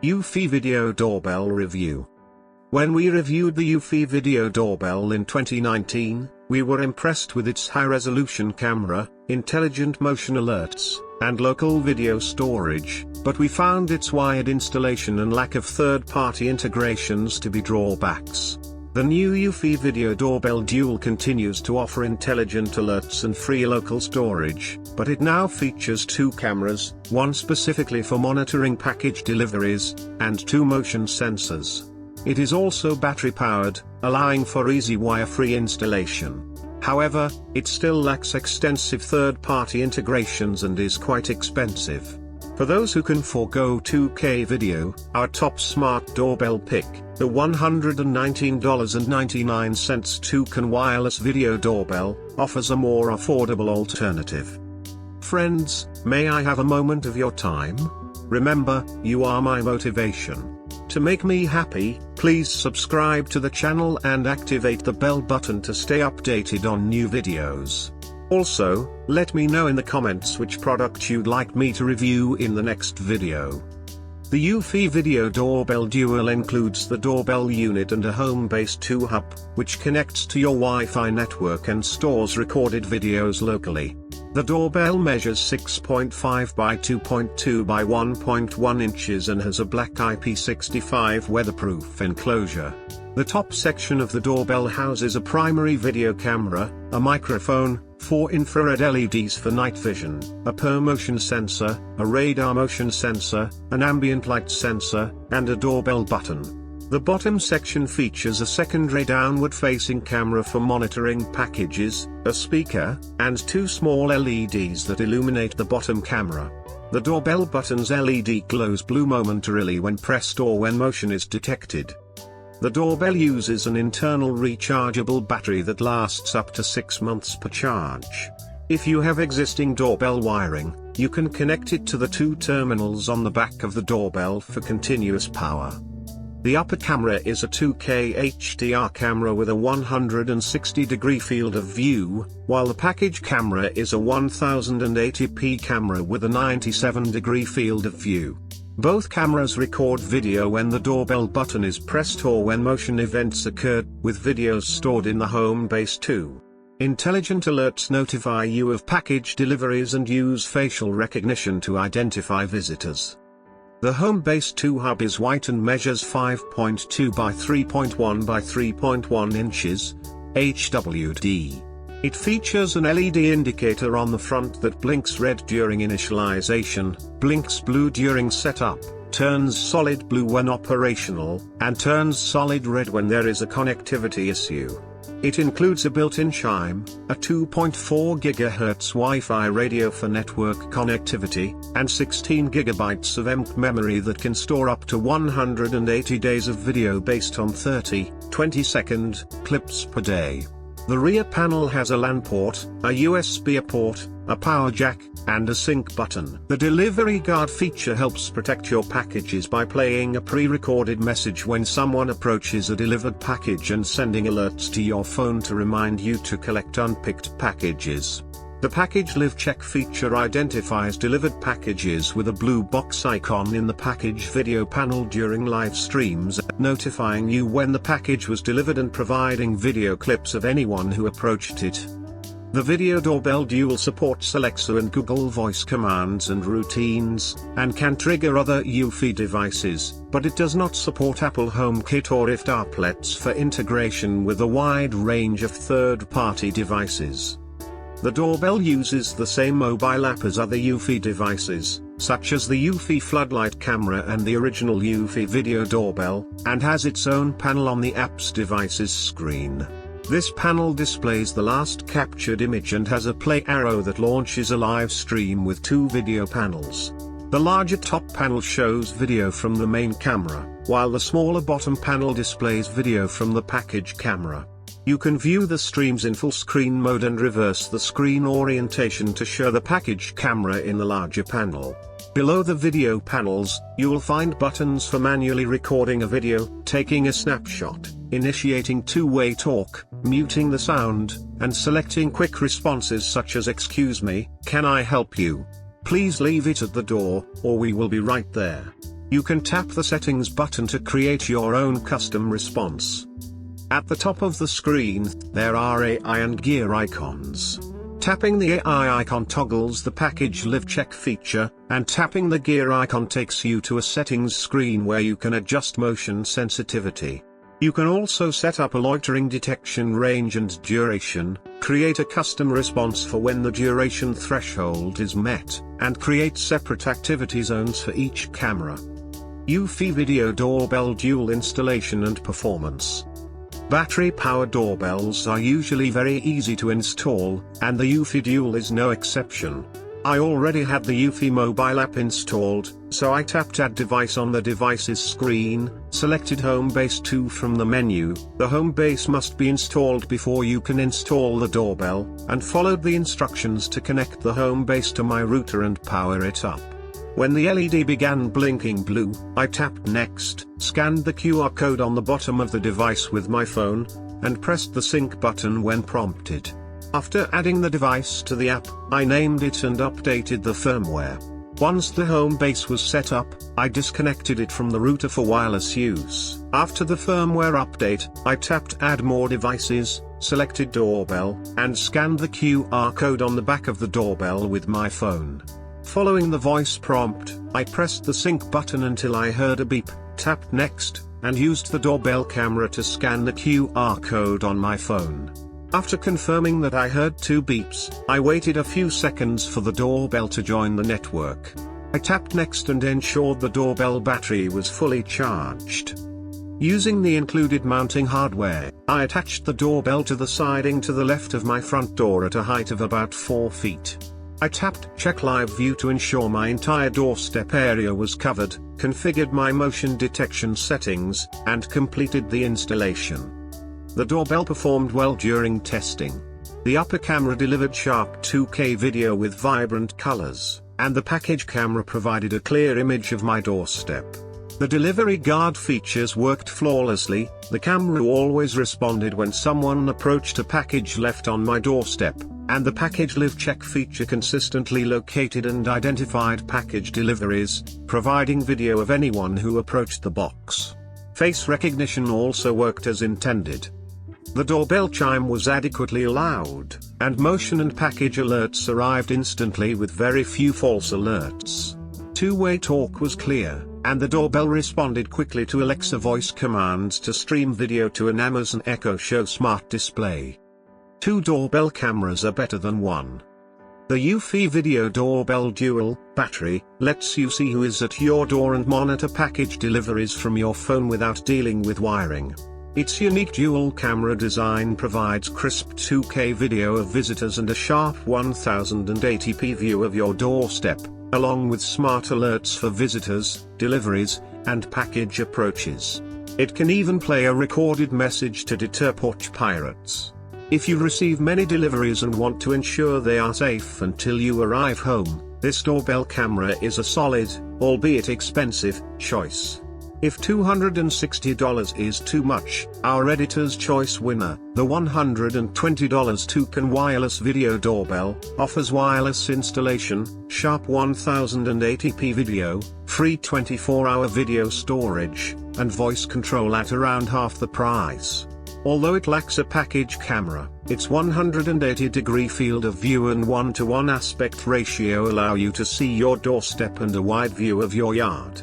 Eufy Video Doorbell Review. When we reviewed the Eufy Video Doorbell in 2019, we were impressed with its high-resolution camera, intelligent motion alerts, and local video storage, but we found its wired installation and lack of third-party integrations to be drawbacks. The new Eufy Video Doorbell Dual continues to offer intelligent alerts and free local storage, but it now features two cameras, one specifically for monitoring package deliveries, and two motion sensors. It is also battery-powered, allowing for easy wire-free installation. However, it still lacks extensive third-party integrations and is quite expensive. For those who can forego 2K video, our top smart doorbell pick, the $119.99 2-can wireless video doorbell, offers a more affordable alternative. Friends, may I have a moment of your time? Remember, you are my motivation. To make me happy, please subscribe to the channel and activate the bell button to stay updated on new videos. Also, let me know in the comments which product you'd like me to review in the next video. The Eufy Video Doorbell Dual includes the doorbell unit and a HomeBase 2 hub, which connects to your Wi-Fi network and stores recorded videos locally. The doorbell measures 6.5 by 2.2 by 1.1 inches and has a black IP65 weatherproof enclosure. The top section of the doorbell houses a primary video camera, a microphone, 4 infrared LEDs for night vision, a PerMotion sensor, a radar motion sensor, an ambient light sensor, and a doorbell button. The bottom section features a secondary downward-facing camera for monitoring packages, a speaker, and two small LEDs that illuminate the bottom camera. The doorbell button's LED glows blue momentarily when pressed or when motion is detected. The doorbell uses an internal rechargeable battery that lasts up to 6 months per charge. If you have existing doorbell wiring, you can connect it to the two terminals on the back of the doorbell for continuous power. The upper camera is a 2K HDR camera with a 160-degree field of view, while the package camera is a 1080p camera with a 97-degree field of view. Both cameras record video when the doorbell button is pressed or when motion events occur, with videos stored in the HomeBase 2. Intelligent alerts notify you of package deliveries and use facial recognition to identify visitors. The HomeBase 2 hub is white and measures 5.2 by 3.1 by 3.1 inches, HWD. It features an LED indicator on the front that blinks red during initialization, blinks blue during setup, turns solid blue when operational, and turns solid red when there is a connectivity issue. It includes a built-in chime, a 2.4 GHz Wi-Fi radio for network connectivity, and 16 GB of EMC memory that can store up to 180 days of video based on 30, 20-second clips per day. The rear panel has a LAN port, a USB port, a power jack, and a sync button. The delivery guard feature helps protect your packages by playing a pre-recorded message when someone approaches a delivered package and sending alerts to your phone to remind you to collect unpicked packages. The Package Live Check feature identifies delivered packages with a blue box icon in the package video panel during live streams, notifying you when the package was delivered and providing video clips of anyone who approached it. The Video Doorbell Dual supports Alexa and Google voice commands and routines, and can trigger other Eufy devices, but it does not support Apple HomeKit or IFT applets for integration with a wide range of third-party devices. The doorbell uses the same mobile app as other Eufy devices, such as the Eufy floodlight camera and the original Eufy Video Doorbell, and has its own panel on the app's device's screen. This panel displays the last captured image and has a play arrow that launches a live stream with two video panels. The larger top panel shows video from the main camera, while the smaller bottom panel displays video from the package camera. You can view the streams in full screen mode and reverse the screen orientation to show the package camera in the larger panel. Below the video panels, you'll find buttons for manually recording a video, taking a snapshot, initiating two-way talk, muting the sound, and selecting quick responses such as "Excuse me, can I help you? Please leave it at the door, or we will be right there." You can tap the settings button to create your own custom response. At the top of the screen, there are AI and gear icons. Tapping the AI icon toggles the package live check feature, and tapping the gear icon takes you to a settings screen where you can adjust motion sensitivity. You can also set up a loitering detection range and duration, create a custom response for when the duration threshold is met, and create separate activity zones for each camera. Eufy Video Doorbell Dual installation and performance. Battery-powered doorbells are usually very easy to install, and the Eufy Dual is no exception. I already had the Eufy mobile app installed, so I tapped Add Device on the device's screen, selected HomeBase 2 from the menu. The HomeBase must be installed before you can install the doorbell, and followed the instructions to connect the HomeBase to my router and power it up. When the LED began blinking blue, I tapped Next, scanned the QR code on the bottom of the device with my phone, and pressed the sync button when prompted. After adding the device to the app, I named it and updated the firmware. Once the HomeBase was set up, I disconnected it from the router for wireless use. After the firmware update, I tapped Add More Devices, selected Doorbell, and scanned the QR code on the back of the doorbell with my phone. Following the voice prompt, I pressed the sync button until I heard a beep, tapped Next, and used the doorbell camera to scan the QR code on my phone. After confirming that I heard 2 beeps, I waited a few seconds for the doorbell to join the network. I tapped Next and ensured the doorbell battery was fully charged. Using the included mounting hardware, I attached the doorbell to the siding to the left of my front door at a height of about 4 feet. I tapped Check Live View to ensure my entire doorstep area was covered, configured my motion detection settings, and completed the installation. The doorbell performed well during testing. The upper camera delivered sharp 2K video with vibrant colors, and the package camera provided a clear image of my doorstep. The delivery guard features worked flawlessly. The camera always responded when someone approached a package left on my doorstep, and the package live check feature consistently located and identified package deliveries, providing video of anyone who approached the box. Face recognition also worked as intended. The doorbell chime was adequately loud, and motion and package alerts arrived instantly with very few false alerts. Two-way talk was clear, and the doorbell responded quickly to Alexa voice commands to stream video to an Amazon Echo Show smart display. 2 doorbell cameras are better than 1. The Eufy Video Doorbell Dual battery lets you see who is at your door and monitor package deliveries from your phone without dealing with wiring. Its unique dual camera design provides crisp 2K video of visitors and a sharp 1080p view of your doorstep, along with smart alerts for visitors, deliveries, and package approaches. It can even play a recorded message to deter porch pirates. If you receive many deliveries and want to ensure they are safe until you arrive home, this doorbell camera is a solid, albeit expensive, choice. If $260 is too much, our editor's choice winner, the $120 Toucan wireless video doorbell, offers wireless installation, sharp 1080p video, free 24-hour video storage, and voice control at around half the price. Although it lacks a package camera, its 180-degree field of view and 1:1 aspect ratio allow you to see your doorstep and a wide view of your yard.